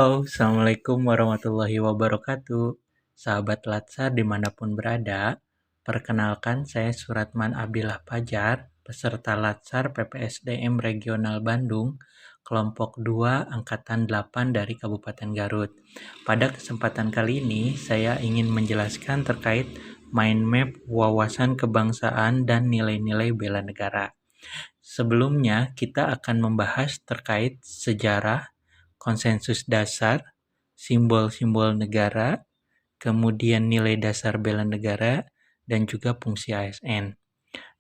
Halo, Assalamualaikum warahmatullahi wabarakatuh. Sahabat Latsar dimanapun berada, perkenalkan saya Suratman Abdillah Pajar, peserta Latsar PPSDM Regional Bandung, kelompok 2 Angkatan 8 dari Kabupaten Garut. Pada kesempatan kali ini, saya ingin menjelaskan terkait mind map wawasan kebangsaan dan nilai-nilai bela negara. Sebelumnya, kita akan membahas terkait sejarah, konsensus dasar, simbol-simbol negara, kemudian nilai dasar bela negara, dan juga fungsi ASN.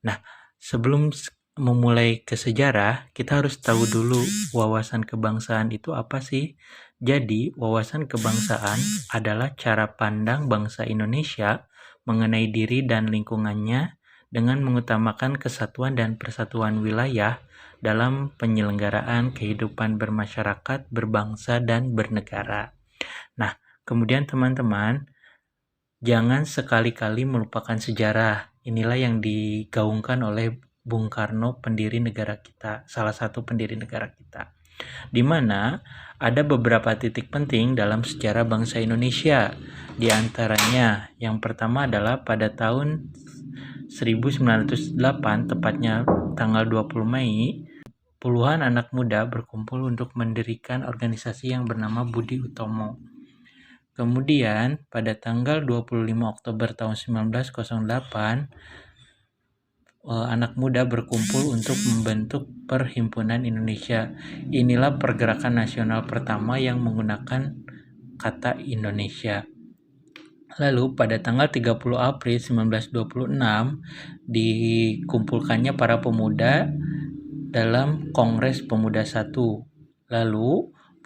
Nah, sebelum memulai ke sejarah, kita harus tahu dulu wawasan kebangsaan itu apa sih? Jadi, wawasan kebangsaan adalah cara pandang bangsa Indonesia mengenai diri dan lingkungannya dengan mengutamakan kesatuan dan persatuan wilayah dalam penyelenggaraan kehidupan bermasyarakat, berbangsa, dan bernegara. Nah, kemudian teman-teman, jangan sekali-kali melupakan sejarah. Inilah yang digaungkan oleh Bung Karno, pendiri negara kita, salah satu pendiri negara kita. Di mana ada beberapa titik penting dalam sejarah bangsa Indonesia. Di antaranya, yang pertama adalah pada tahun 1908, tepatnya tanggal 20 Mei, puluhan anak muda berkumpul untuk mendirikan organisasi yang bernama Budi Utomo. Kemudian, pada tanggal 25 Oktober tahun 1908, anak muda berkumpul untuk membentuk Perhimpunan Indonesia. Inilah pergerakan nasional pertama yang menggunakan kata Indonesia. Lalu pada tanggal 30 April 1926 dikumpulkannya para pemuda dalam Kongres Pemuda 1. Lalu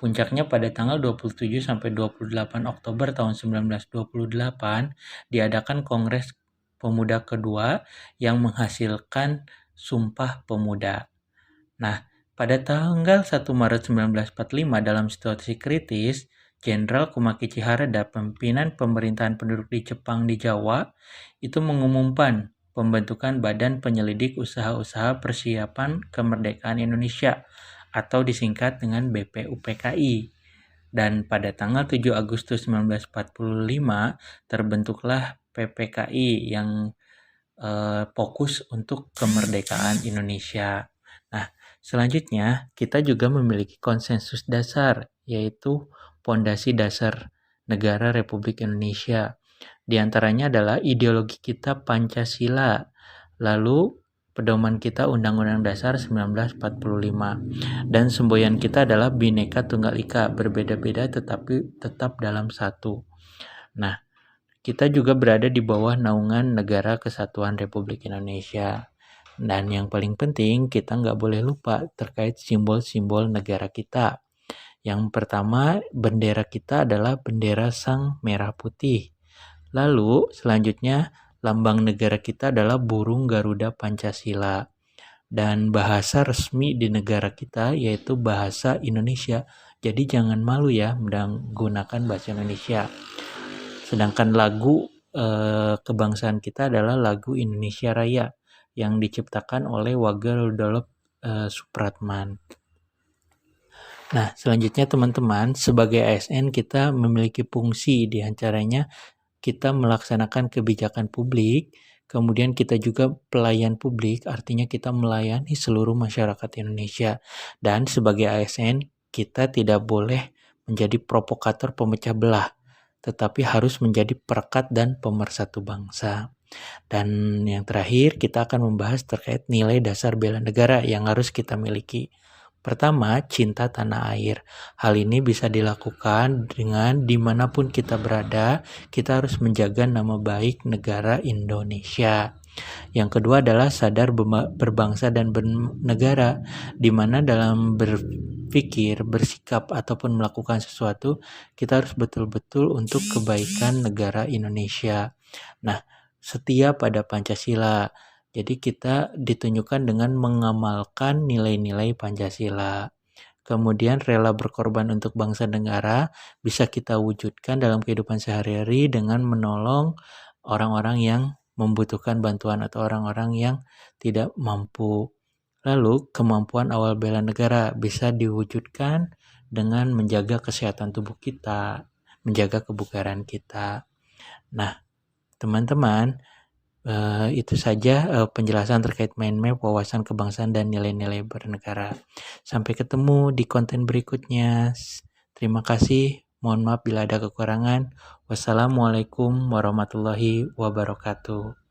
puncaknya pada tanggal 27 sampai 28 Oktober tahun 1928 diadakan Kongres Pemuda kedua yang menghasilkan Sumpah Pemuda. Nah, pada tanggal 1 Maret 1945 dalam situasi kritis, Jenderal Kumakichi Harada, pimpinan pemerintahan penduduk di Jepang di Jawa, itu mengumumkan pembentukan Badan Penyelidik Usaha-Usaha Persiapan Kemerdekaan Indonesia atau disingkat dengan BPUPKI. Dan pada tanggal 7 Agustus 1945 terbentuklah PPKI yang fokus untuk kemerdekaan Indonesia. Nah, selanjutnya kita juga memiliki konsensus dasar, yaitu Pondasi Dasar Negara Republik Indonesia. Di antaranya adalah ideologi kita Pancasila, lalu pedoman kita Undang-Undang Dasar 1945, dan semboyan kita adalah Bhinneka Tunggal Ika, berbeda-beda tetapi tetap dalam satu. Nah, kita juga berada di bawah naungan Negara Kesatuan Republik Indonesia. Dan yang paling penting, kita nggak boleh lupa terkait simbol-simbol negara kita. Yang pertama, bendera kita adalah bendera Sang Merah Putih. Lalu selanjutnya lambang negara kita adalah burung Garuda Pancasila. Dan bahasa resmi di negara kita yaitu bahasa Indonesia. Jadi jangan malu ya menggunakan bahasa Indonesia. Sedangkan lagu kebangsaan kita adalah lagu Indonesia Raya yang diciptakan oleh Wage Rudolf Supratman. Nah, selanjutnya teman-teman, sebagai ASN kita memiliki fungsi, di antaranya kita melaksanakan kebijakan publik, kemudian kita juga pelayan publik, artinya kita melayani seluruh masyarakat Indonesia. Dan sebagai ASN, kita tidak boleh menjadi provokator pemecah belah, tetapi harus menjadi perekat dan pemersatu bangsa. Dan yang terakhir, kita akan membahas terkait nilai dasar bela negara yang harus kita miliki. Pertama, cinta tanah air. Hal ini bisa dilakukan dengan dimanapun kita berada, kita harus menjaga nama baik negara Indonesia. Yang kedua adalah sadar berbangsa dan bernegara, di mana dalam berpikir, bersikap, ataupun melakukan sesuatu, kita harus betul-betul untuk kebaikan negara Indonesia. Nah, setia pada Pancasila. Jadi kita ditunjukkan dengan mengamalkan nilai-nilai Pancasila. Kemudian rela berkorban untuk bangsa dan negara bisa kita wujudkan dalam kehidupan sehari-hari dengan menolong orang-orang yang membutuhkan bantuan atau orang-orang yang tidak mampu. Lalu, kemampuan awal bela negara bisa diwujudkan dengan menjaga kesehatan tubuh kita, menjaga kebugaran kita. Nah, teman-teman, itu saja penjelasan terkait mind map, wawasan kebangsaan, dan nilai-nilai bernegara. Sampai ketemu di konten berikutnya. Terima kasih. Mohon maaf bila ada kekurangan. Wassalamualaikum warahmatullahi wabarakatuh.